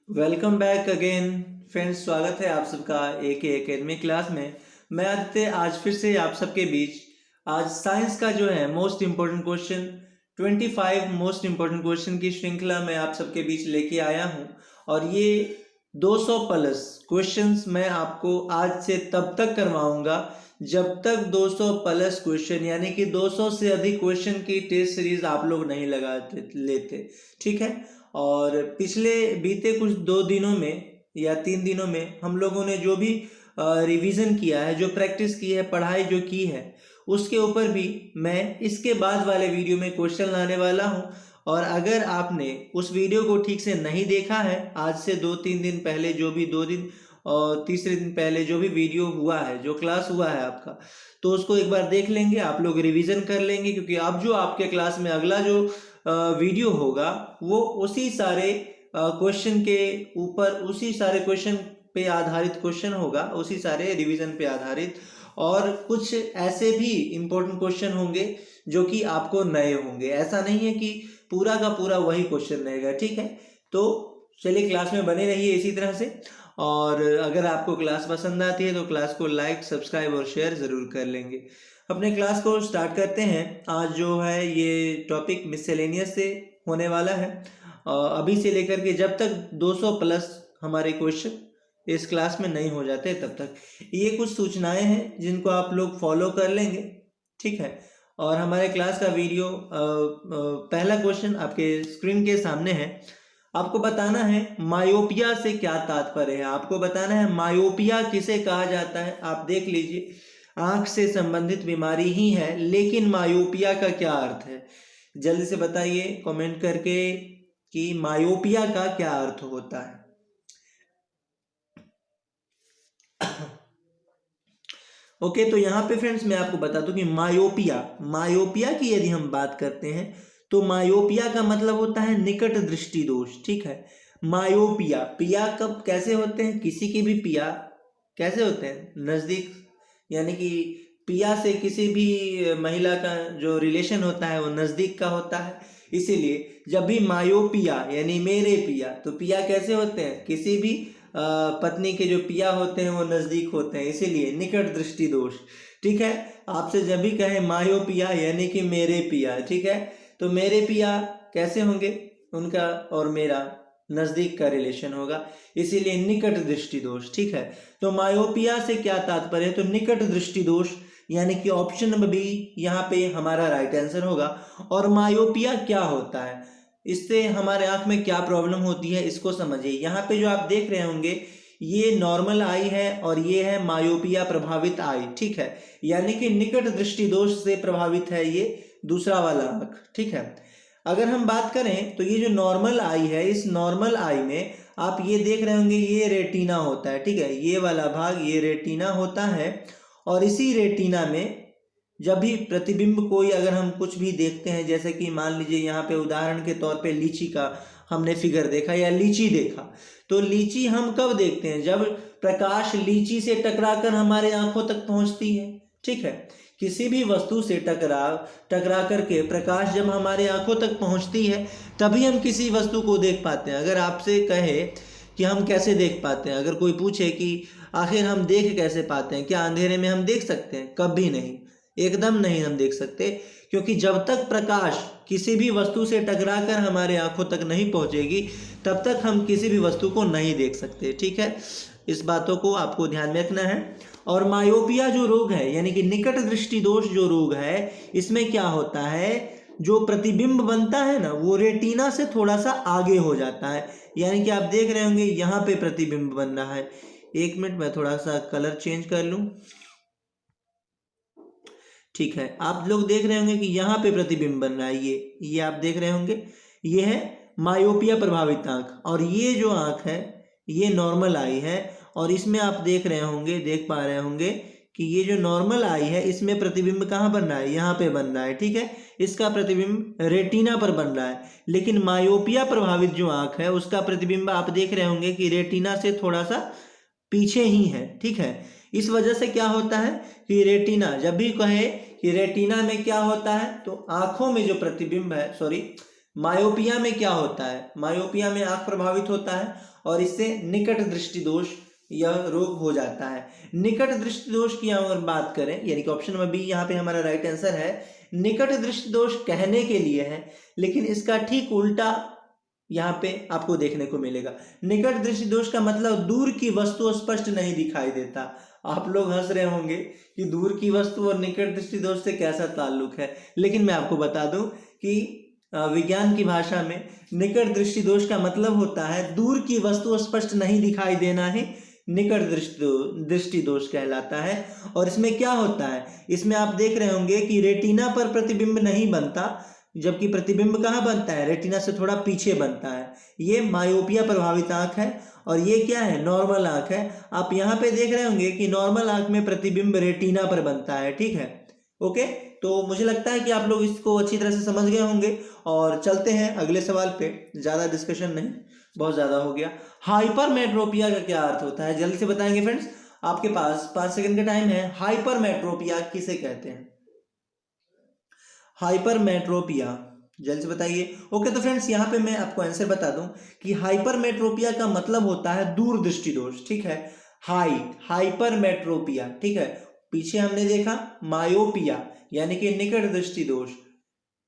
Welcome back again friends. स्वागत है आप सबका एक एकेडमी क्लास में। मैं आदित्य आज फिर से आप सबके बीच आज साइंस का जो है most important question 25 most important question की श्रृंखला मैं आप सबके बीच लेके आया हूं। और ये 200 प्लस क्वेश्चंस मैं आपको आज से तब तक करवाऊंगा जब तक 200 प्लस क्वेश्चन यानी कि 200 से अधिक क्वेश्चन की टेस्ट सीरीज आप लोग नहीं लगाते लेते। ठीक है। और पिछले बीते कुछ 2 दिनों में या 3 दिनों में हम लोगों ने जो भी रिवीजन किया है, जो प्रैक्टिस की है, पढ़ाई जो की है, उसके ऊपर भी मैं इसके बाद वाले वीडियो में क्वेश्चन लाने वाला हूं। और अगर आपने उस वीडियो को ठीक से नहीं देखा है, आज से 2-3 दिन पहले जो भी 2 दिन और तीसरे दिन पहले जो भी वीडियो हुआ है, जो क्लास हुआ है आपका, तो उसको एक बार देख लेंगे, आप लोग रिवीजन कर लेंगे। क्योंकि अब जो आपके क्लास में अगला जो वीडियो होगा वो उसी सारे क्वेश्चन के ऊपर, उसी सारे क्वेश्चन पे आधारित क्वेश्चन होगा, उसी सारे रिवीजन पे आधारित। और कुछ ऐसे भी इम्पोर्टेंट क्वेश्चन होंगे जो कि आपको नए होंगे। ऐसा नहीं है कि पूरा का पूरा वही क्वेश्चन रहेगा। ठीक है। तो चलिए क्लास में बने रहिए इसी तरह से। और अगर आपको क्लास पसंद आती है तो क्लास को लाइक, सब्सक्राइब और शेयर ज़रूर कर लेंगे। अपने क्लास को स्टार्ट करते हैं। आज जो है ये टॉपिक मिसलेनियस से होने वाला है। अभी से लेकर के जब तक 200 प्लस हमारे क्वेश्चन इस क्लास में नहीं हो जाते तब तक ये कुछ सूचनाएं हैं जिनको आप लोग फॉलो कर लेंगे। ठीक है। और हमारे क्लास का वीडियो पहला क्वेश्चन आपके स्क्रीन के सामने है। आपको बताना है मायोपिया से क्या तात्पर्य है। आपको बताना है मायोपिया किसे कहा जाता है। आप देख लीजिए, आंख से संबंधित बीमारी ही है, लेकिन मायोपिया का क्या अर्थ है? जल्दी से बताइए कमेंट करके कि मायोपिया का क्या अर्थ होता है। ओके, तो यहाँ पे फ्रेंड्स मैं आपको बता दूं कि मायोपिया की यदि हम बात करते हैं तो मायोपिया का मतलब होता है निकट दृष्टि दोष। ठीक है। मायोपिया, पिया कब कैसे होते हैं, किसी की भी पिया कैसे होते हैं, नजदीक, यानी कि पिया से किसी भी महिला का जो रिलेशन होता है वो नजदीक का होता है। इसीलिए जब भी मायोपिया यानी मेरे पिया, तो पिया कैसे होते हैं, किसी भी पत्नी के जो पिया होते हैं वो नजदीक होते हैं, इसीलिए निकट दृष्टि दोष। ठीक है। आपसे जब भी कहे मायोपिया यानी कि मेरे पिया, ठीक है, तो मेरे पिया कैसे होंगे, उनका और मेरा नजदीक का रिलेशन होगा, इसीलिए निकट दृष्टि दोष। ठीक है। तो मायोपिया से क्या तात्पर्य है, तो निकट दृष्टि दोष, यानी कि ऑप्शन नंबर बी यहाँ पे हमारा राइट आंसर होगा। और मायोपिया क्या होता है, इससे हमारे आंख में क्या प्रॉब्लम होती है, इसको समझिए। यहाँ पे जो आप देख रहे होंगे ये नॉर्मल आई है और ये है मायोपिया प्रभावित आई। ठीक है। यानी कि निकट दृष्टि दोष से प्रभावित है ये दूसरा वाला आंख। ठीक है। अगर हम बात करें तो ये जो नॉर्मल आई है, इस नॉर्मल आई में आप ये देख रहे होंगे ये रेटिना होता है। ठीक है। ये वाला भाग ये रेटिना होता है। और इसी रेटिना में जब भी प्रतिबिंब कोई अगर हम कुछ भी देखते हैं, जैसे कि मान लीजिए यहाँ पे उदाहरण के तौर पे लीची का हमने फिगर देखा या लीची देखा, तो लीची हम कब देखते हैं, जब प्रकाश लीची से टकराकर हमारे आंखों तक पहुंचती है। ठीक है। किसी भी वस्तु से टकरा करके प्रकाश जब हमारे आंखों तक पहुंचती है तभी हम किसी वस्तु को देख पाते हैं। अगर आपसे कहे कि हम कैसे देख पाते हैं, अगर कोई पूछे कि आखिर हम देख कैसे पाते हैं, क्या अंधेरे में हम देख सकते हैं? कभी नहीं, एकदम नहीं हम देख सकते। क्योंकि जब तक प्रकाश किसी भी वस्तु से टकराकर हमारे आंखों तक नहीं पहुंचेगी तब तक हम किसी भी वस्तु को नहीं देख सकते। ठीक है। इस बातों को आपको ध्यान में रखना है। और मायोपिया जो रोग है यानी कि निकट दृष्टि दोष जो रोग है, इसमें क्या होता है, जो प्रतिबिंब बनता है ना वो रेटिना से थोड़ा सा आगे हो जाता है। यानी कि आप देख रहे होंगे यहाँ पे प्रतिबिंब बन रहा है। एक मिनट मैं थोड़ा सा कलर चेंज कर लूं। ठीक है। आप लोग देख रहे होंगे कि यहाँ पे प्रतिबिंब बन रहा है, ये आप देख रहे होंगे, ये है मायोपिया प्रभावित आंख। और ये जो आंख है ये नॉर्मल आई है। और इसमें आप देख रहे होंगे, देख पा रहे होंगे कि ये जो नॉर्मल आई है इसमें प्रतिबिंब कहाँ बन रहा है, यहाँ पे बन रहा है। ठीक है। इसका प्रतिबिंब रेटिना पर बन रहा है। लेकिन मायोपिया प्रभावित जो आंख है उसका प्रतिबिंब आप देख रहे होंगे कि रेटिना से थोड़ा सा पीछे ही है। ठीक है। इस वजह से क्या होता है कि रेटिना, जब भी कहे कि रेटिना में क्या होता है, तो आंखों में जो प्रतिबिंब है, सॉरी, मायोपिया में क्या होता है, मायोपिया में आंख प्रभावित होता है और इससे निकट दृष्टि दोष यह रोग हो जाता है। निकट दृष्टि दोष की अगर बात करें, यानी कि ऑप्शन नंबर बी यहाँ पे हमारा राइट आंसर है। निकट दृष्टि दोष कहने के लिए है, लेकिन इसका ठीक उल्टा यहाँ पे आपको देखने को मिलेगा। निकट दृष्टि दोष का मतलब दूर की वस्तु स्पष्ट नहीं दिखाई देता। आप लोग हंस रहे होंगे कि दूर की वस्तु और निकट दृष्टि दोष से कैसा ताल्लुक है, लेकिन मैं आपको बता दूं कि विज्ञान की भाषा में निकट दृष्टि दोष का मतलब होता है दूर की वस्तु स्पष्ट नहीं दिखाई देना ही निकट दृष्टि दोष कहलाता है। और इसमें क्या होता है, इसमें आप देख रहे होंगे कि रेटिना पर प्रतिबिंब नहीं बनता, जबकि प्रतिबिंब कहाँ बनता है, रेटिना से थोड़ा पीछे बनता है। ये मायोपिया प्रभावित आंख है और ये क्या है, नॉर्मल आंख है। आप यहाँ पे देख रहे होंगे कि नॉर्मल आंख में प्रतिबिंब रेटिना पर बनता है, ठीक है। ओके, तो मुझे लगता है कि आप लोग इसको अच्छी तरह से समझ गए होंगे और चलते हैं अगले सवाल पे। ज़्यादा डिस्कशन नहीं, बहुत ज़्यादा हो गया। हाइपरमेट्रोपिया का क्या अर्थ होता है, जल्दी से बताएंगे फ्रेंड्स, आपके पास 5 सेकंड का टाइम है। हाइपरमेट्रोपिया किसे कहते हैं, हाइपरमेट्रोपिया, जल्दी से बताइए। ओके, तो फ्रेंड्स यहाँ पे मैं आपको आंसर बता दूं कि हाइपरमेट्रोपिया का मतलब होता है दूरदृष्टि दोष, ठीक है। हाइपरमेट्रोपिया, ठीक है। पीछे हमने देखा मायोपिया यानी कि निकट दृष्टि दोष,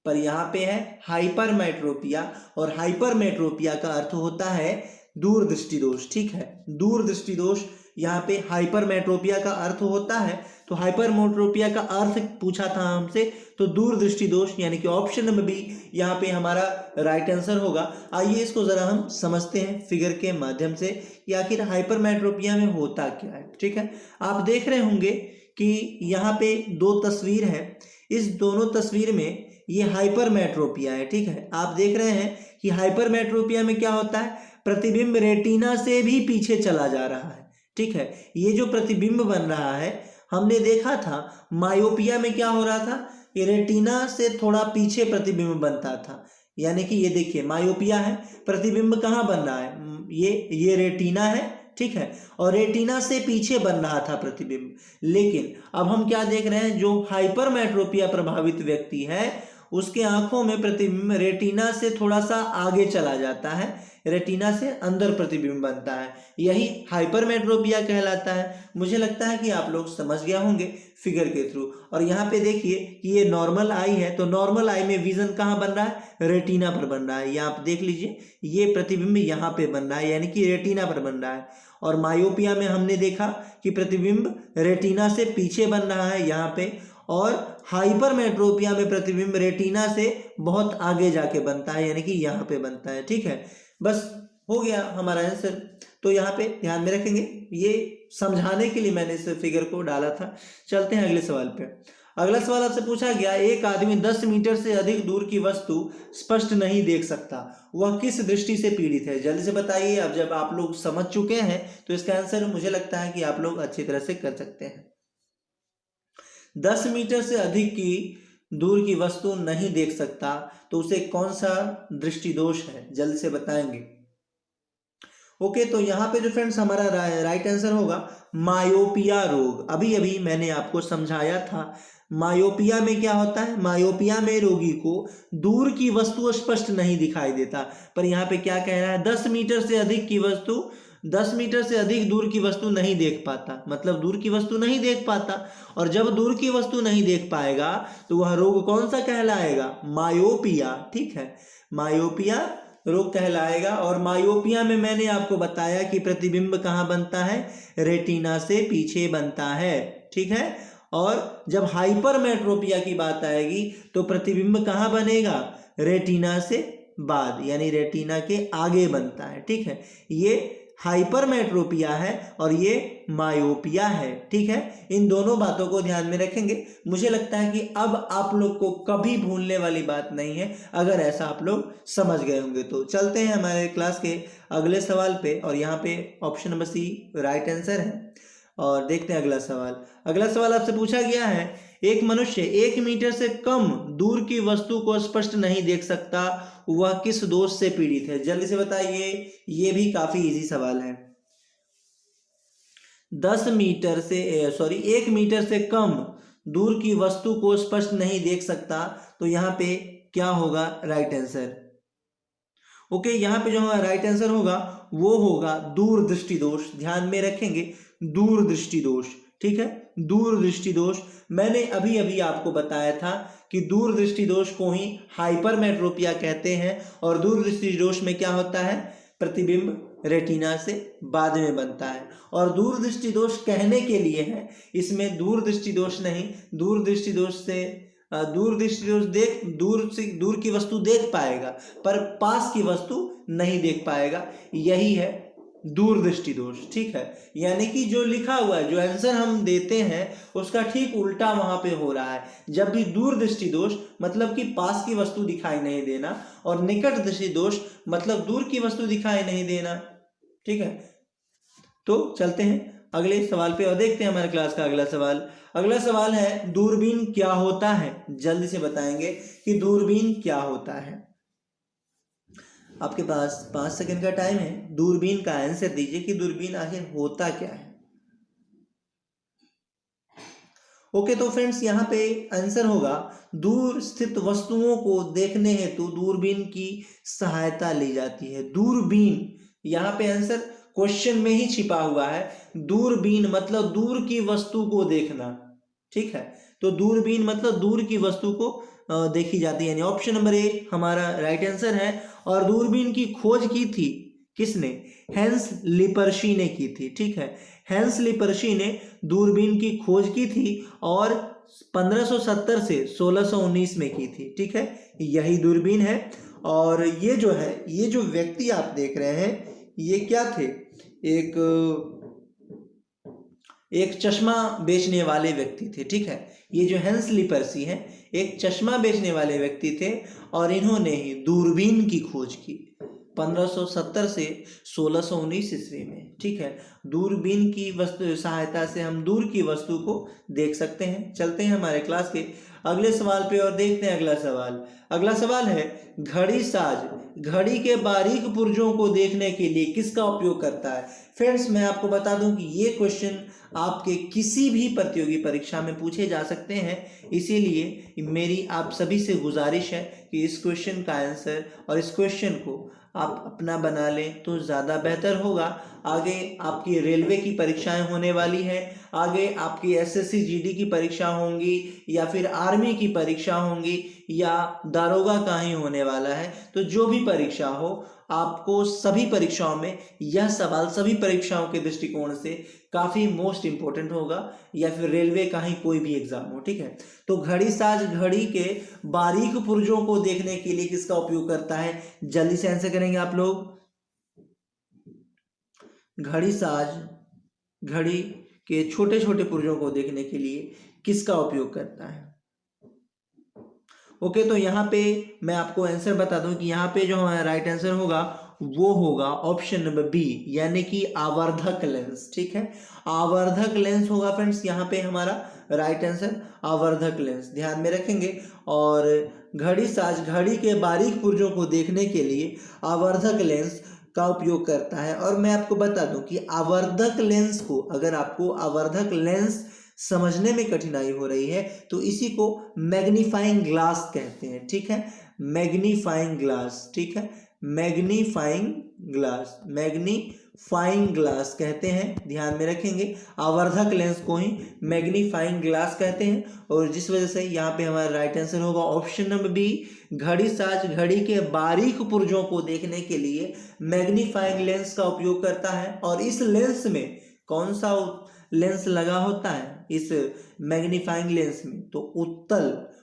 पर यहाँ पे है हाइपरमेट्रोपिया और हाइपरमेट्रोपिया का अर्थ होता है दूरदृष्टि दोष, ठीक है। दूरदृष्टि दोष यहाँ पे हाइपरमेट्रोपिया का अर्थ होता है। तो हाइपरमेट्रोपिया का अर्थ पूछा था हमसे, तो दूरदृष्टि दोष यानी कि ऑप्शन नंबर बी यहाँ पे हमारा राइट आंसर होगा। आइए इसको जरा हम समझते हैं फिगर के माध्यम से कि आखिर हाइपरमेट्रोपिया में होता क्या है, ठीक है। आप देख रहे होंगे कि यहाँ पे 2 तस्वीर है, इस दोनों तस्वीर में ये हाइपरमेट्रोपिया है, ठीक है। आप देख रहे हैं कि हाइपरमेट्रोपिया में क्या होता है, प्रतिबिंब रेटिना से भी पीछे चला जा रहा है, ठीक है। ये जो प्रतिबिंब बन रहा है, हमने देखा था मायोपिया में क्या हो रहा था, ये रेटिना से थोड़ा पीछे प्रतिबिंब बनता था। यानी कि ये देखिए मायोपिया है, प्रतिबिंब कहाँ बन रहा है, ये रेटिना है, ठीक है, और रेटिना से पीछे बन रहा था प्रतिबिंब। लेकिन अब हम क्या देख रहे हैं, जो हाइपरमेट्रोपिया प्रभावित व्यक्ति है उसके आंखों में प्रतिबिंब रेटिना से थोड़ा सा आगे चला जाता है, रेटिना से अंदर प्रतिबिंब बनता है, यही हाइपरमेट्रोपिया कहलाता है। मुझे लगता है कि आप लोग समझ गए होंगे फिगर के थ्रू। और यहाँ पे देखिए कि ये नॉर्मल आई है, तो नॉर्मल आई में विजन कहाँ बन रहा है, रेटिना पर बन रहा है। ये आप देख लीजिए, ये प्रतिबिंब यहाँ पे बन रहा है यानी कि रेटिना पर बन रहा है। और मायोपिया में हमने देखा कि प्रतिबिंब रेटिना से पीछे बन रहा है यहाँ पे, और हाइपरमेट्रोपिया में प्रतिबिंब रेटिना से बहुत आगे जाके बनता है यानी कि यहाँ पे बनता है, ठीक है। बस हो गया हमारा आंसर। तो यहाँ पे ध्यान में रखेंगे, ये समझाने के लिए मैंने इस फिगर को डाला था। चलते हैं अगले सवाल पे। अगला सवाल आपसे पूछा गया, एक आदमी 10 मीटर से अधिक दूर की वस्तु स्पष्ट नहीं देख सकता, वह किस दृष्टि से पीड़ित है, जल्दी से बताइए। अब जब आप लोग समझ चुके हैं तो इसका आंसर मुझे लगता है कि आप लोग अच्छी तरह से कर सकते हैं। 10 मीटर से अधिक की दूर की वस्तु नहीं देख सकता, तो उसे कौन सा दृष्टि दोष है, जल्द से बताएंगे। ओके, तो यहाँ पे जो फ्रेंड्स हमारा राइट आंसर होगा मायोपिया रोग। अभी अभी मैंने आपको समझाया था मायोपिया में क्या होता है। मायोपिया में रोगी को दूर की वस्तु स्पष्ट नहीं दिखाई देता, पर यहाँ पे क्या कह रहा है, 10 मीटर से अधिक की वस्तु, 10 मीटर से अधिक दूर की वस्तु नहीं देख पाता, मतलब दूर की वस्तु नहीं देख पाता। और जब दूर की वस्तु नहीं देख पाएगा तो वह रोग कौन सा कहलाएगा, मायोपिया, ठीक है, मायोपिया रोग कहलाएगा। और मायोपिया में मैंने आपको बताया कि प्रतिबिंब कहाँ बनता है, रेटिना से पीछे बनता है, ठीक है। और जब हाइपरमेट्रोपिया की बात आएगी तो प्रतिबिंब कहाँ बनेगा, रेटिना से बाद यानी रेटिना के आगे बनता है, ठीक है। ये हाइपरमेट्रोपिया है और ये मायोपिया है, ठीक है। इन दोनों बातों को ध्यान में रखेंगे। मुझे लगता है कि अब आप लोग को कभी भूलने वाली बात नहीं है, अगर ऐसा आप लोग समझ गए होंगे तो। चलते हैं हमारे क्लास के अगले सवाल पे, और यहाँ पे option number c right answer है। और देखते हैं अगला सवाल। अगला सवाल आपसे पूछा गया है, एक मनुष्य 1 मीटर से कम दूर की वस्तु को स्पष्ट नहीं देख सकता, वह किस दोष से पीड़ित है, जल्दी से बताइए। ये भी काफी इजी सवाल है। 1 मीटर से कम दूर की वस्तु को स्पष्ट नहीं देख सकता, तो यहाँ पे क्या होगा राइट आंसर। ओके, यहाँ पे जो हमारा राइट आंसर होगा वो होगा दूरदृष्टि दोष। ध्यान में रखेंगे, दूरदृष्टि दोष। ठीक है, दूरदृष्टि दोष। मैंने अभी अभी आपको बताया था कि दूरदृष्टि दोष को ही हाइपरमेट्रोपिया कहते हैं, और दूरदृष्टि दोष में क्या होता है, प्रतिबिंब रेटिना से बाद में बनता है। और दूरदृष्टि दोष कहने के लिए है, इसमें दूरदृष्टि दोष नहीं, दूरदृष्टि दोष से दूरदृष्टि दोष दूर की वस्तु देख पाएगा पर पास की वस्तु नहीं देख पाएगा, यही है दूरदृष्टि दोष। ठीक है, यानी कि जो लिखा हुआ है, जो आंसर हम देते हैं उसका ठीक उल्टा वहां पे हो रहा है। जब भी दूरदृष्टि दोष मतलब कि पास की वस्तु दिखाई नहीं देना, और निकट दृष्टि दोष मतलब दूर की वस्तु दिखाई नहीं देना। ठीक है, तो चलते हैं अगले सवाल पे और देखते हैं हमारे क्लास का अगला सवाल। अगला सवाल है दूरबीन क्या होता है। जल्दी से बताएंगे कि दूरबीन क्या होता है। आपके पास 5 सेकंड का टाइम है, दूरबीन का आंसर दीजिए कि दूरबीन आखिर होता क्या है। ओके, तो फ्रेंड्स यहाँ पे आंसर होगा दूर स्थित वस्तुओं को देखने हेतु दूरबीन की सहायता ली जाती है। दूरबीन, यहाँ पे आंसर क्वेश्चन में ही छिपा हुआ है। दूरबीन मतलब दूर की वस्तु को देखना। ठीक है, तो दूरबीन मतलब दूर की वस्तु को देखी जाती है, यानी ऑप्शन नंबर ए हमारा राइट आंसर है। और दूरबीन की खोज की थी किसने, हेंस लिपर्शी ने की थी। ठीक है, हेंस लिपर्शी ने दूरबीन की खोज की थी और 1570 से 1619 में की थी। ठीक है, यही दूरबीन है। और ये जो है, ये जो व्यक्ति आप देख रहे हैं, ये क्या थे, एक चश्मा बेचने वाले व्यक्ति थे। ठीक है, ये जो हेंस लिपर्सी है एक चश्मा बेचने वाले व्यक्ति थे, और इन्होंने ही दूरबीन की खोज की 1570 से 1619 ईस्वी में। ठीक है, दूरबीन की वस्तु सहायता से हम दूर की वस्तु को देख सकते हैं। चलते हैं हमारे क्लास के अगले सवाल पे और देखते हैं अगला सवाल। अगला सवाल है घड़ी साज घड़ी के बारीक पुर्जों को देखने के लिए किसका उपयोग करता है। फ्रेंड्स, मैं आपको बता दूं कि ये क्वेश्चन आपके किसी भी प्रतियोगी परीक्षा में पूछे जा सकते हैं, इसीलिए मेरी आप सभी से गुजारिश है कि इस क्वेश्चन का आंसर और इस क्वेश्चन को आप अपना बना लें तो ज़्यादा बेहतर होगा। आगे आपकी रेलवे की परीक्षाएं होने वाली हैं, आगे आपकी एसएससी जीडी की परीक्षा होंगी, या फिर आर्मी की परीक्षा होंगी, या दारोगा का ही होने वाला है। तो जो भी परीक्षा हो, आपको सभी परीक्षाओं में यह सवाल सभी परीक्षाओं के दृष्टिकोण से काफ़ी मोस्ट इंपॉर्टेंट होगा, या फिर रेलवे का ही कोई भी एग्जाम हो। ठीक है, तो घड़ी साज घड़ी के बारीक पुर्जों को देखने के लिए किसका उपयोग करता है, जल्दी से आंसर करेंगे आप लोग। घड़ी साज घड़ी के छोटे छोटे पुर्जों को देखने के लिए किसका उपयोग करता है। ओके, तो यहाँ पे मैं आपको आंसर बता दूं कि यहाँ पे जो हमारा राइट आंसर होगा वो होगा ऑप्शन नंबर बी, यानी कि आवर्धक लेंस। ठीक है, आवर्धक लेंस होगा फ्रेंड्स यहाँ पे हमारा राइट आंसर, आवर्धक लेंस। ध्यान में रखेंगे। और घड़ी साज घड़ी के बारीक पुर्जों को देखने के लिए आवर्धक लेंस का उपयोग करता है। और मैं आपको बता दूं कि आवर्धक लेंस को, अगर आपको आवर्धक लेंस समझने में कठिनाई हो रही है तो इसी को मैग्नीफाइंग ग्लास कहते हैं। ठीक है, मैग्नीफाइंग ग्लास। ठीक है, मैग्नीफाइंग ग्लास, मैग्नीफाइंग ग्लास कहते हैं। ध्यान में रखेंगे, आवर्धक लेंस को ही मैग्नीफाइंग ग्लास कहते हैं। और जिस वजह से यहाँ पे हमारा राइट आंसर होगा ऑप्शन नंबर बी, घड़ी साज घड़ी के बारीक पुर्जों को देखने के लिए मैग्नीफाइंग लेंस का उपयोग करता है। और इस लेंस में कौन सा लेंस लगा होता है, इस मैग्नीफाइंग लेंस में तो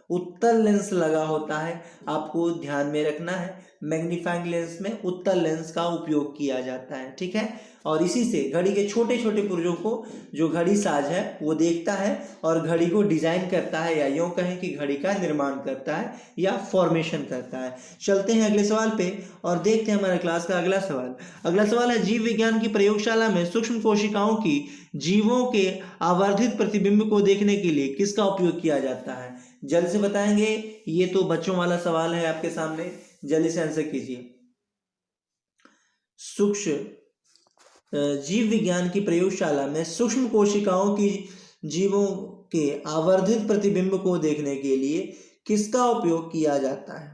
उत्तल लेंस लगा होता है। आपको ध्यान में रखना है, मैग्नीफाइंग लेंस में उत्तल लेंस का उपयोग किया जाता है। ठीक है, और इसी से घड़ी के छोटे छोटे पुर्जों को जो घड़ी साज है वो देखता है और घड़ी को डिजाइन करता है, या यूं कहें कि घड़ी का निर्माण करता है या फॉर्मेशन करता है। चलते हैं अगले सवाल पे और देखते हैं हमारे क्लास का अगला सवाल। अगला सवाल है जीव विज्ञान की प्रयोगशाला में सूक्ष्म कोशिकाओं की जीवों के आवर्धित प्रतिबिंब को देखने के लिए किसका उपयोग किया जाता है। जल्द से बताएंगे, ये तो बच्चों वाला सवाल है आपके सामने, जल्दी से आंसर कीजिए। सूक्ष्म जीव विज्ञान की प्रयोगशाला में सूक्ष्म कोशिकाओं की जीवों के आवर्धित प्रतिबिंब को देखने के लिए किसका उपयोग किया जाता है।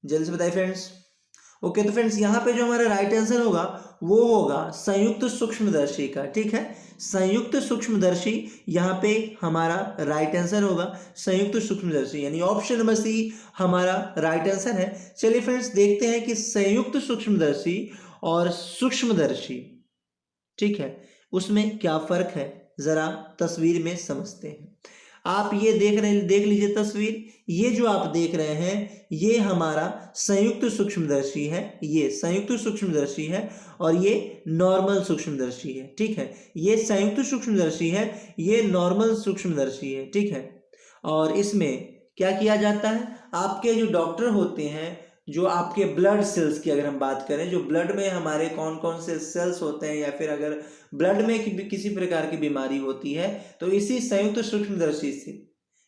जल्दी से बताइए फ्रेंड्स। ओके, तो फ्रेंड्स यहाँ पे जो हमारा राइट आंसर होगा वो होगा संयुक्त सूक्ष्मदर्शी का। ठीक है, संयुक्त सूक्ष्मदर्शी यहाँ पे हमारा राइट आंसर होगा, संयुक्त सूक्ष्मदर्शी, यानी ऑप्शन नंबर सी हमारा राइट आंसर है। चलिए फ्रेंड्स देखते हैं कि संयुक्त सूक्ष्मदर्शी और सूक्ष्मदर्शी, ठीक है, उसमें क्या फर्क है, जरा तस्वीर में समझते हैं। आप ये देख लीजिए तस्वीर, ये जो आप देख रहे हैं ये हमारा संयुक्त सूक्ष्मदर्शी है, ये संयुक्त सूक्ष्मदर्शी है और ये नॉर्मल सूक्ष्मदर्शी है। ठीक है, ये संयुक्त सूक्ष्मदर्शी है, ये नॉर्मल सूक्ष्मदर्शी है। ठीक है, और इसमें क्या किया जाता है, आपके जो डॉक्टर होते हैं, जो आपके ब्लड सेल्स की अगर हम बात करें, जो ब्लड में हमारे कौन कौन से सेल्स होते हैं, या फिर अगर ब्लड में किसी प्रकार की बीमारी होती है तो इसी संयुक्त सूक्ष्मदर्शी से,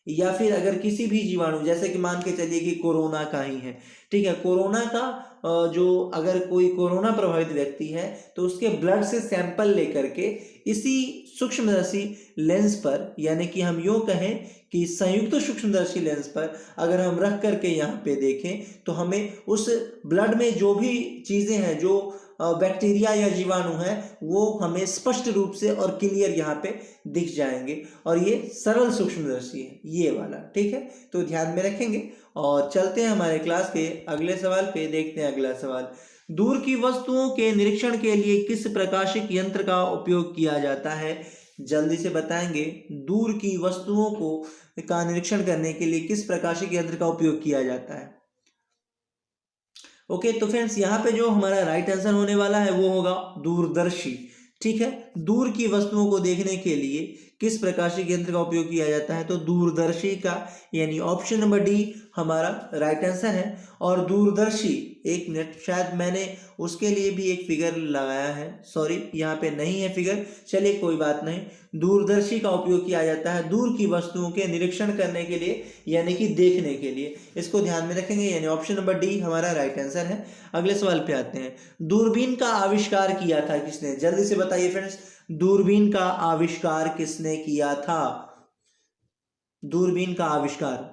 या फिर अगर किसी भी जीवाणु, जैसे कि मान के चलिए कि कोरोना का ही है, ठीक है, कोरोना का जो अगर कोई कोरोना प्रभावित व्यक्ति है तो उसके ब्लड से सैंपल लेकर के इसी सूक्ष्मदर्शी लेंस पर, यानी कि हम यूँ कहें कि संयुक्त सूक्ष्मदर्शी लेंस पर अगर हम रख करके यहाँ पे देखें तो हमें उस ब्लड में जो भी चीज़ें हैं, जो बैक्टीरिया या जीवाणु है, वो हमें स्पष्ट रूप से और क्लियर यहाँ पे दिख जाएंगे। और ये सरल सूक्ष्मदर्शी है ये वाला। ठीक है, तो ध्यान में रखेंगे और चलते हैं हमारे क्लास के अगले सवाल पे। देखते हैं अगला सवाल, दूर की वस्तुओं के निरीक्षण के लिए किस प्रकाशिक यंत्र का उपयोग किया जाता है? जल्दी से बताएंगे, दूर की वस्तुओं को का निरीक्षण करने के लिए किस प्रकाशिक यंत्र का उपयोग किया जाता है? ओके, तो फ्रेंड्स यहाँ पे जो हमारा राइट आंसर होने वाला है वो होगा दूरदर्शी। ठीक है, दूर की वस्तुओं को देखने के लिए किस प्रकाशिक यंत्र का उपयोग किया जाता है? तो दूरदर्शी का, यानी ऑप्शन नंबर डी हमारा राइट आंसर है। और दूरदर्शी, एक मिनट, शायद मैंने उसके लिए भी एक फिगर लगाया है, सॉरी यहाँ पे नहीं है फिगर, चलिए कोई बात नहीं। दूरदर्शी का उपयोग किया जाता है दूर की वस्तुओं के निरीक्षण करने के लिए, यानी कि देखने के लिए, इसको ध्यान में रखेंगे, यानी ऑप्शन नंबर डी हमारा राइट आंसर है। अगले सवाल पे आते हैं, दूरबीन का आविष्कार किया था किसने? जल्दी से बताइए फ्रेंड्स, दूरबीन का आविष्कार किसने किया था? दूरबीन का आविष्कार।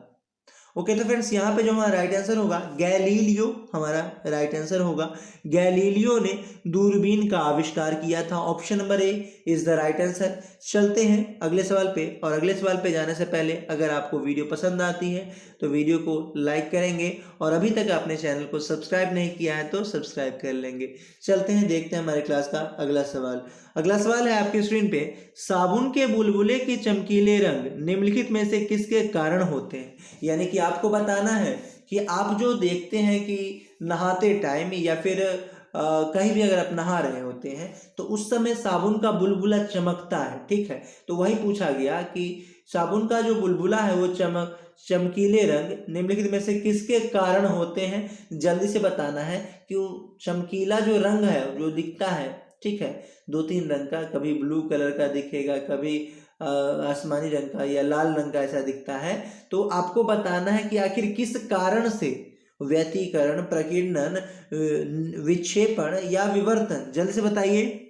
ओके, तो फ्रेंड्स यहाँ पे जो हमारा राइट आंसर होगा गैलीलियो हमारा राइट आंसर होगा। गैलीलियो ने दूरबीन का आविष्कार किया था, option number A is the right answer. चलते हैं अगले सवाल पे, और अगले सवाल पे जाने से पहले अगर आपको वीडियो पसंद आती है तो वीडियो को लाइक करेंगे, और अभी तक आपने चैनल को सब्सक्राइब नहीं किया है तो सब्सक्राइब कर लेंगे। चलते हैं, देखते हैं हमारे क्लास का अगला सवाल। अगला सवाल है आपके स्क्रीन पे, साबुन के बुलबुले के चमकीले रंग निम्नलिखित में से किसके कारण होते हैं? यानी कि आपको बताना है कि आप जो देखते हैं कि नहाते टाइम या फिर कहीं भी अगर आप नहा रहे होते हैं तो उस समय साबुन का बुलबुला चमकता है। ठीक है, तो वही पूछा गया कि साबुन का जो बुलबुला है वो चमकीले रंग निम्नलिखित में से किसके कारण होते हैं? जल्दी से बताना है कि वो चमकीला जो रंग है जो दिखता है, ठीक है, दो तीन रंग का, कभी ब्लू कलर का दिखेगा, कभी आसमानी रंग का या लाल रंग का ऐसा दिखता है, तो आपको बताना है कि आखिर किस कारण से, व्यतिकरण, प्रकीर्णन, विक्षेपण या विवर्तन, जल्दी से बताइए।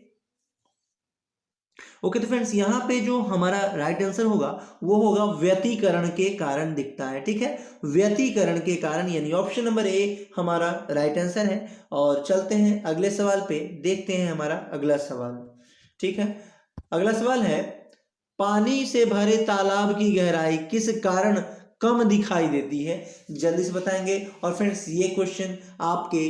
ओके, तो फ्रेंड्स यहाँ पे जो हमारा राइट आंसर होगा वो होगा व्यतिकरण के कारण दिखता है। ठीक है, व्यतिकरण के कारण, यानी ऑप्शन नंबर ए हमारा राइट आंसर है। और चलते हैं अगले सवाल पे, देखते हैं हमारा अगला सवाल। ठीक है, अगला सवाल है, पानी से भरे तालाब की गहराई किस कारण कम दिखाई देती है? जल्दी से बताएंगे। और फ्रेंड्स ये क्वेश्चन आपके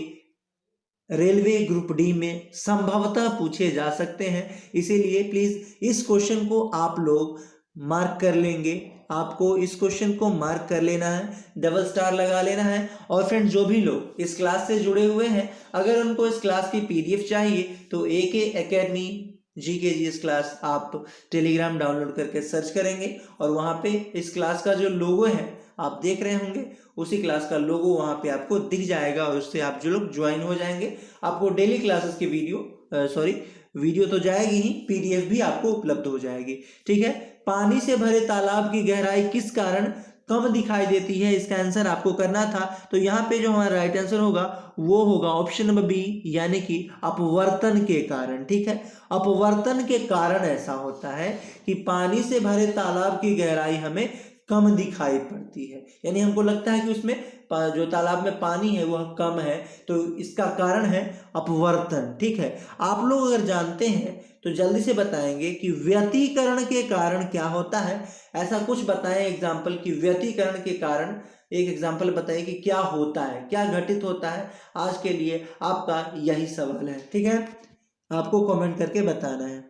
रेलवे ग्रुप डी में संभवतः पूछे जा सकते हैं, इसीलिए प्लीज इस क्वेश्चन को आप लोग मार्क कर लेंगे। आपको इस क्वेश्चन को मार्क कर लेना है, डबल स्टार लगा लेना है। और फ्रेंड्स जो भी लोग इस क्लास से जुड़े हुए हैं, अगर उनको इस क्लास की पीडीएफ चाहिए तो AK एकेडमी GKGS क्लास आप टेलीग्राम डाउनलोड करके सर्च करेंगे और वहाँ पे इस क्लास का जो लोगो है आप देख रहे होंगे, उसी क्लास का लोगो वहाँ पे आपको दिख जाएगा और उससे आप जो लोग ज्वाइन हो जाएंगे, आपको डेली क्लासेस की वीडियो तो जाएगी ही, PDF भी आपको उपलब्ध हो जाएगी। ठीक है, पानी से भरे तालाब की गहराई किस कारण कम दिखाई देती है, इसका आंसर आपको करना था। तो यहाँ पे जो हमारा राइट आंसर होगा वो होगा ऑप्शन नंबर बी, यानी कि अपवर्तन के कारण। ठीक है, अपवर्तन के कारण ऐसा होता है कि पानी से भरे तालाब की गहराई हमें कम दिखाई पड़ती है, यानी हमको लगता है कि उसमें जो तालाब में पानी है वह कम है, तो इसका कारण है अपवर्तन। ठीक है, आप लोग अगर जानते हैं तो जल्दी से बताएंगे कि व्यतिकरण के कारण क्या होता है। ऐसा कुछ बताएं एग्जाम्पल कि व्यतिकरण के कारण एक एग्जाम्पल बताइए कि क्या होता है, क्या घटित होता है। आज के लिए आपका यही सवाल है, ठीक है, आपको कमेंट करके बताना है।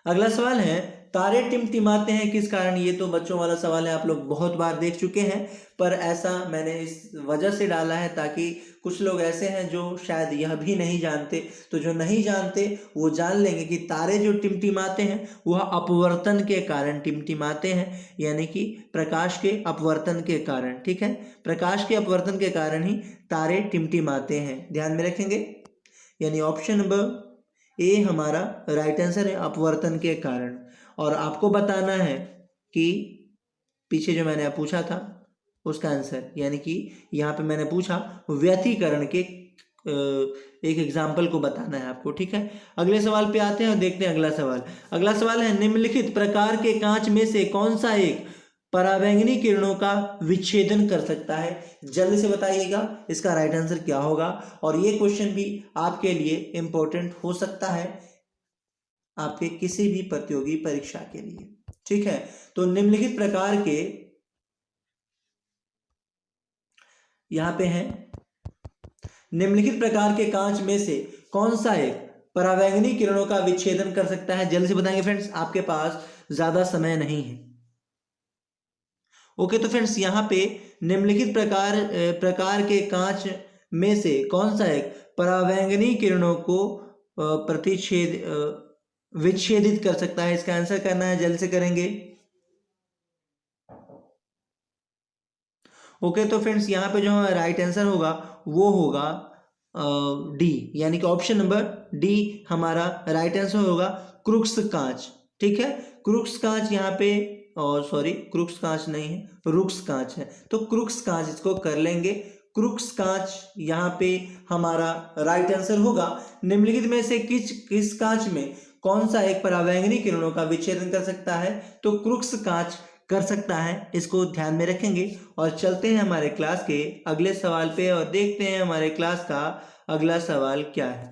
अगला सवाल है, तारे टिमटिमाते हैं किस कारण। ये तो बच्चों वाला सवाल है, आप लोग बहुत बार देख चुके हैं, पर ऐसा मैंने इस वजह से डाला है ताकि कुछ लोग ऐसे हैं जो शायद यह भी नहीं जानते, तो जो नहीं जानते वो जान लेंगे कि तारे जो टिमटिमाते हैं वह अपवर्तन के कारण टिमटिमाते हैं, यानी कि प्रकाश के अपवर्तन के कारण। ठीक है, प्रकाश के अपवर्तन के कारण ही तारे टिमटिमाते हैं, ध्यान में रखेंगे। यानी ऑप्शन नंबर ए हमारा राइट आंसर है, अपवर्तन के कारण। और आपको बताना है कि पीछे जो मैंने पूछा था उसका आंसर, यानी कि यहाँ पे मैंने पूछा व्यतिकरण के एक एग्जाम्पल को बताना है आपको। ठीक है, अगले सवाल पे आते हैं और देखते हैं अगला सवाल। अगला सवाल है, निम्नलिखित प्रकार के कांच में से कौन सा एक परावैंगनी किरणों का विच्छेदन कर सकता है। जल्दी से बताइएगा इसका राइट आंसर क्या होगा। और ये क्वेश्चन भी आपके लिए इंपॉर्टेंट हो सकता है आपके किसी भी प्रतियोगी परीक्षा के लिए। ठीक है, तो निम्नलिखित प्रकार के यहां पे हैं, निम्नलिखित प्रकार के कांच में से कौन सा एक परावैंगनी किरणों का विच्छेदन कर सकता है। जल्दी से बताएंगे फ्रेंड्स, आपके पास ज्यादा समय नहीं है। ओके, तो फ्रेंड्स यहाँ पे निम्नलिखित प्रकार के कांच में से कौन सा एक परावैंगनी किरणों को विच्छेदित कर सकता है। इसका आंसर करना है, जल्दी से करेंगे। ओके, तो फ्रेंड्स यहाँ पे जो राइट आंसर होगा वो होगा डी, यानी कि ऑप्शन नंबर डी हमारा राइट आंसर होगा, क्रुक्स कांच। ठीक है, क्रुक्स कांच यहाँ पे, और सॉरी क्रुक्स कांच नहीं है, रुक्स कांच है, तो क्रुक्स कांच इसको कर लेंगे। क्रुक्स कांच यहाँ पे हमारा राइट आंसर होगा। निम्नलिखित में से किस कांच में कौन सा एक परावैंगनी किरणों का विच्छेदन कर सकता है, तो क्रुक्स कांच कर सकता है, इसको ध्यान में रखेंगे। और चलते हैं हमारे क्लास के अगले सवाल पे और देखते हैं हमारे क्लास का अगला सवाल क्या है।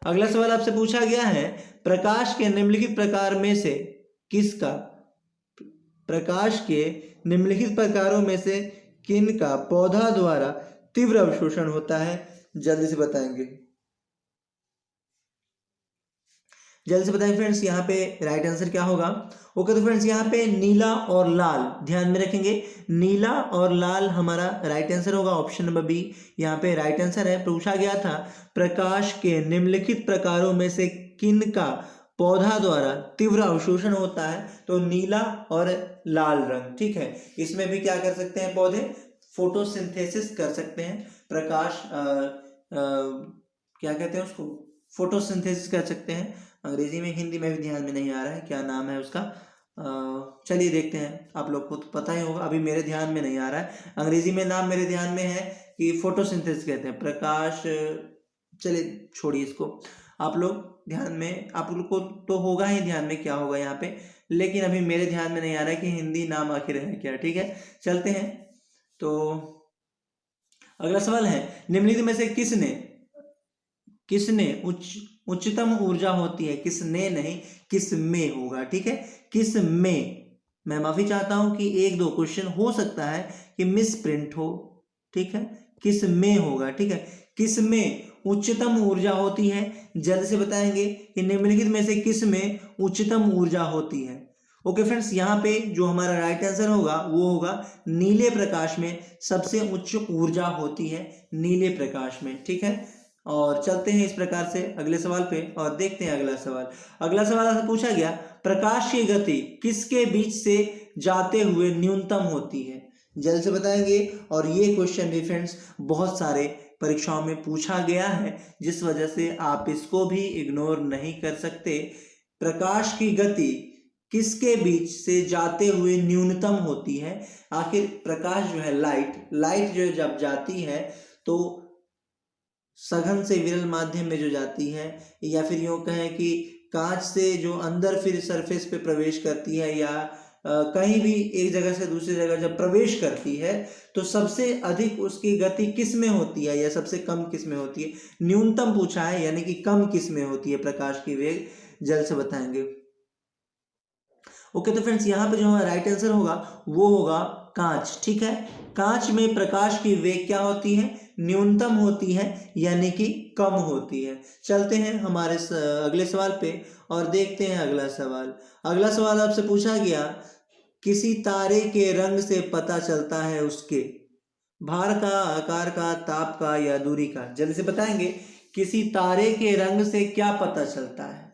अगला सवाल आपसे पूछा गया है, प्रकाश के निम्नलिखित प्रकार में से किसका, प्रकाश के निम्नलिखित प्रकारों में से किन का पौधा द्वारा तीव्र अवशोषण होता है। जल्दी से बताएंगे, जल्दी से बताएं फ्रेंड्स, यहाँ पे राइट आंसर क्या होगा। ओके, तो फ्रेंड्स यहाँ पे नीला और लाल ध्यान में रखेंगे, नीला और लाल हमारा राइट आंसर होगा, ऑप्शन नंबर बी यहाँ पे राइट आंसर है। पूछा गया था प्रकाश के निम्नलिखित प्रकारों में से किन का पौधा द्वारा तीव्र अवशोषण होता है, तो नीला और लाल रंग। ठीक है, इसमें भी क्या कर सकते हैं पौधे, फोटोसिंथेसिस कर सकते हैं, प्रकाश क्या कहते हैं उसको, फोटोसिंथेसिस कर सकते हैं। अंग्रेजी में, हिंदी में भी ध्यान में नहीं आ रहा है क्या नाम है उसका, चलिए देखते हैं, आप लोग को तो पता ही होगा, अभी मेरे ध्यान में नहीं आ रहा है। अंग्रेजी में नाम मेरे ध्यान में है कि फोटोसिंथेसिस कहते हैं, प्रकाश, चलिए छोड़िए इसको, आप लोग ध्यान में, आप लोग को तो होगा ही ध्यान में क्या होगा यहाँ पे, लेकिन अभी मेरे ध्यान में नहीं आ रहा है कि हिंदी नाम आखिर है क्या। ठीक है, चलते हैं। तो अगला सवाल है, निम्नलिखित में से किसने उच्चतम ऊर्जा होती है, किसने नहीं, किस में होगा। ठीक है, किस में, मैं माफी चाहता हूं कि एक दो क्वेश्चन हो सकता है कि मिस प्रिंट हो। ठीक है, किस में होगा। ठीक है, किस में उच्चतम ऊर्जा होती है, जल्द से बताएंगे कि निम्नलिखित में से किस में उच्चतम ऊर्जा होती है। ओके फ्रेंड्स, यहाँ पे जो हमारा राइट आंसर होगा वो होगा नीले प्रकाश में सबसे उच्च ऊर्जा होती है, नीले प्रकाश में। ठीक है, और चलते हैं इस प्रकार से अगले सवाल पे और देखते हैं अगला सवाल। अगला सवाल आपसे पूछा गया, प्रकाश की गति किसके बीच से जाते हुए न्यूनतम होती है। जल्द से बताएंगे, और ये क्वेश्चन भी फ्रेंड्स बहुत सारे परीक्षाओं में पूछा गया है, जिस वजह से आप इसको भी इग्नोर नहीं कर सकते। प्रकाश की गति किसके बीच से जाते हुए न्यूनतम होती है। आखिर प्रकाश जो है, लाइट जो जब जाती है तो सघन से विरल माध्यम में जो जाती है, या फिर यूं कहें कि कांच से जो अंदर फिर सरफेस पे प्रवेश करती है, या कहीं भी एक जगह से दूसरी जगह जब प्रवेश करती है तो सबसे अधिक उसकी गति किस में होती है या सबसे कम किस में होती है? न्यूनतम पूछा है, यानी कि कम किस में होती है प्रकाश की वेग, जल्द से बताएंगे। ओके, तो फ्रेंड्स यहाँ पे जो हमारा राइट आंसर होगा वो होगा कांच। ठीक है, कांच में प्रकाश की वेग क्या होती है? न्यूनतम होती है, यानी कि कम होती है। चलते हैं हमारे अगले सवाल पे और देखते हैं अगला सवाल। अगला सवाल आपसे पूछा गया, किसी तारे के रंग से पता चलता है उसके भार का, आकार का, ताप का या दूरी का। जल्दी से बताएंगे, किसी तारे के रंग से क्या पता चलता है?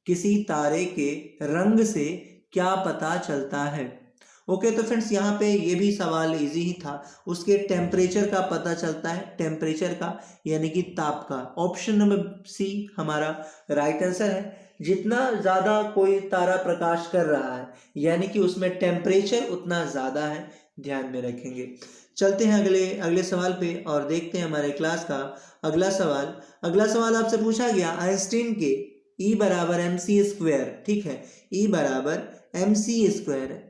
किसी तारे के रंग से क्या पता चलता है? ओके, तो फ्रेंड्स यहाँ पे ये भी सवाल इजी ही था। उसके टेम्परेचर का पता चलता है, टेम्परेचर का यानी कि ताप का। ऑप्शन नंबर सी हमारा राइट आंसर है। जितना ज़्यादा कोई तारा प्रकाश कर रहा है यानी कि उसमें टेम्परेचर उतना ज़्यादा है, ध्यान में रखेंगे। चलते हैं अगले सवाल पे और देखते हैं हमारे क्लास का अगला सवाल। अगला सवाल आपसे पूछा गया, आइंस्टीन के E बराबर एम सी स्क्वायर, ठीक है, E बराबर एम सी स्क्वायर,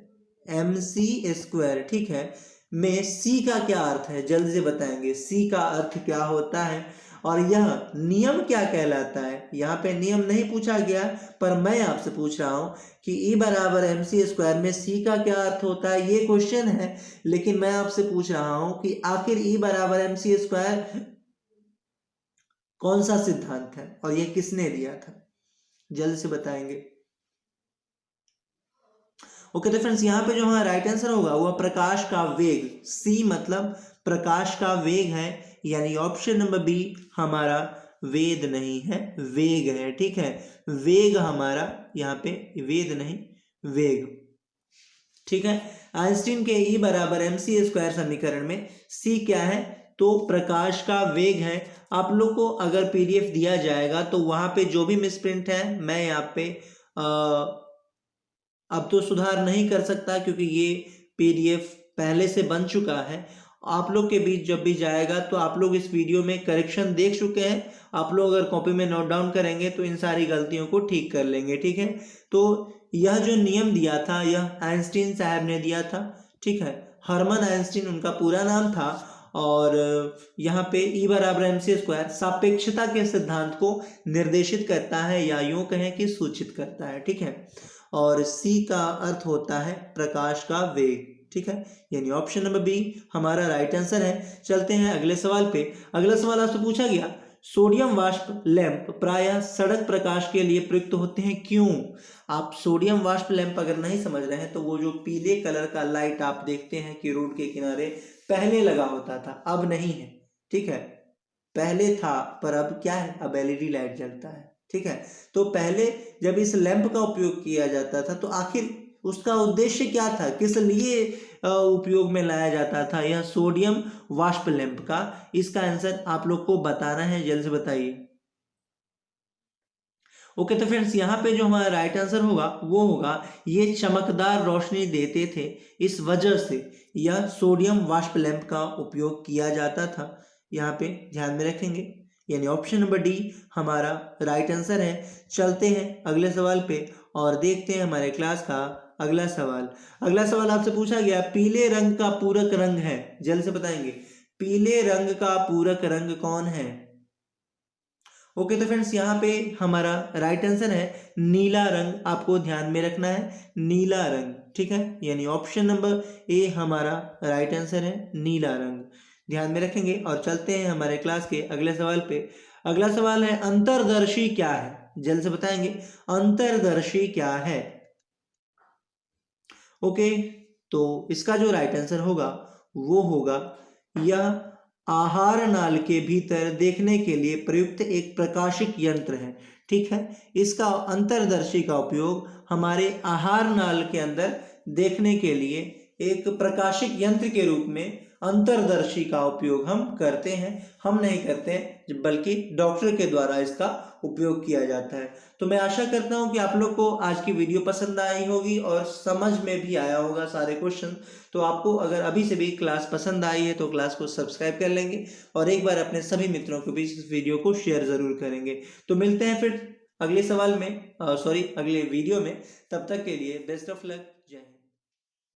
ठीक है, में C का क्या अर्थ है? जल्दी से बताएंगे C का अर्थ क्या होता है और यह नियम क्या कहलाता है। यहाँ पे नियम नहीं पूछा गया, पर मैं आपसे पूछ रहा हूँ कि E बराबर एम सी स्क्वायर में C का क्या अर्थ होता है, ये क्वेश्चन है। लेकिन मैं आपसे पूछ रहा हूँ कि आखिर E बराबर एम सी स्क्वायर कौन सा सिद्धांत है और यह किसने दिया था? जल्द से बताएंगे। ओके, तो फ्रेंड्स यहाँ पे जो हमारा राइट आंसर होगा वह प्रकाश का वेग, सी मतलब प्रकाश का वेग है, यानी ऑप्शन नंबर बी हमारा वेद नहीं है, वेग है। ठीक है, वेग हमारा यहाँ पे वेद नहीं, वेग। ठीक है, आइंस्टीन के E बराबर एम सी स्क्वायर समीकरण में C क्या है? तो प्रकाश का वेग है। आप लोग को अगर PDF दिया जाएगा तो वहां पे जो भी मिसप्रिंट है मैं यहाँ पे अब तो सुधार नहीं कर सकता, क्योंकि ये PDF पहले से बन चुका है। आप लोग के बीच जब भी जाएगा तो आप लोग इस वीडियो में करेक्शन देख चुके हैं। आप लोग अगर कॉपी में नोट डाउन करेंगे तो इन सारी गलतियों को ठीक कर लेंगे। ठीक है, तो यह जो नियम दिया था यह आइंस्टीन साहब ने दिया था। ठीक है, हरमन आइंस्टीन उनका पूरा नाम था। और यहाँ पे E बराबर एम सी स्क्वायर सापेक्षता के सिद्धांत को निर्देशित करता है, या यूं कहें कि सूचित करता है। ठीक है, और C का अर्थ होता है प्रकाश का वेग। ठीक है, यानी ऑप्शन नंबर बी हमारा राइट आंसर है। चलते हैं अगले सवाल पे। अगला सवाल आपसे पूछा गया, सोडियम वाष्प लैंप प्रायः सड़क प्रकाश के लिए प्रयुक्त होते हैं, क्यों? आप सोडियम वाष्प लैंप अगर नहीं समझ रहे हैं तो वो जो पीले कलर का लाइट आप देखते हैं कि रोड के किनारे पहले लगा होता था, अब नहीं है। ठीक है, पहले था पर अब क्या है, अब LED लाइट जलता है। ठीक है, तो पहले जब इस लैंप का उपयोग किया जाता था तो आखिर उसका उद्देश्य क्या था, किस लिए उपयोग में लाया जाता था यह सोडियम वाष्प लैंप का? इसका आंसर आप लोग को बताना है, जल्द से बताइए। ओके, तो फ्रेंड्स यहाँ पे जो हमारा राइट आंसर होगा वो होगा, ये चमकदार रोशनी देते थे, इस वजह से यह सोडियम वाष्प लैंप का उपयोग किया जाता था। यहाँ पे ध्यान में रखेंगे, यानी ऑप्शन नंबर डी हमारा राइट आंसर है। चलते हैं अगले सवाल पे और देखते हैं हमारे क्लास का अगला सवाल। अगला सवाल आपसे पूछा गया, पीले रंग का पूरक रंग है, जल्द से बताएंगे, पीले रंग का पूरक रंग कौन है? ओके, तो फ्रेंड्स यहाँ पे हमारा राइट आंसर है नीला रंग। आपको ध्यान में रखना है नीला रंग। ठीक है, यानी ऑप्शन नंबर ए हमारा राइट आंसर है नीला रंग, ध्यान में रखेंगे। और चलते हैं हमारे क्लास के अगले सवाल पे। अगला सवाल है, अंतर्दर्शी क्या है? जल्द से बताएंगे, अंतर्दर्शी क्या है? ओके, तो इसका जो राइट आंसर होगा वो होगा, यह आहार नाल के भीतर देखने के लिए प्रयुक्त एक प्रकाशिक यंत्र है। ठीक है, इसका अंतर्दर्शी का उपयोग हमारे आहार नाल के अंदर देखने के लिए एक प्रकाशिक यंत्र के रूप में अंतर्दर्शी का उपयोग हम करते हैं। हम नहीं करते हैं, बल्कि डॉक्टर के द्वारा इसका उपयोग किया जाता है। तो मैं आशा करता हूं कि आप लोग को आज की वीडियो पसंद आई होगी और समझ में भी आया होगा सारे क्वेश्चन। तो आपको अगर अभी से भी क्लास पसंद आई है तो क्लास को सब्सक्राइब कर लेंगे और एक बार अपने सभी मित्रों के बीच इस वीडियो को शेयर जरूर करेंगे। तो मिलते हैं फिर अगले सवाल में, अगले वीडियो में। तब तक के लिए बेस्ट ऑफ लक।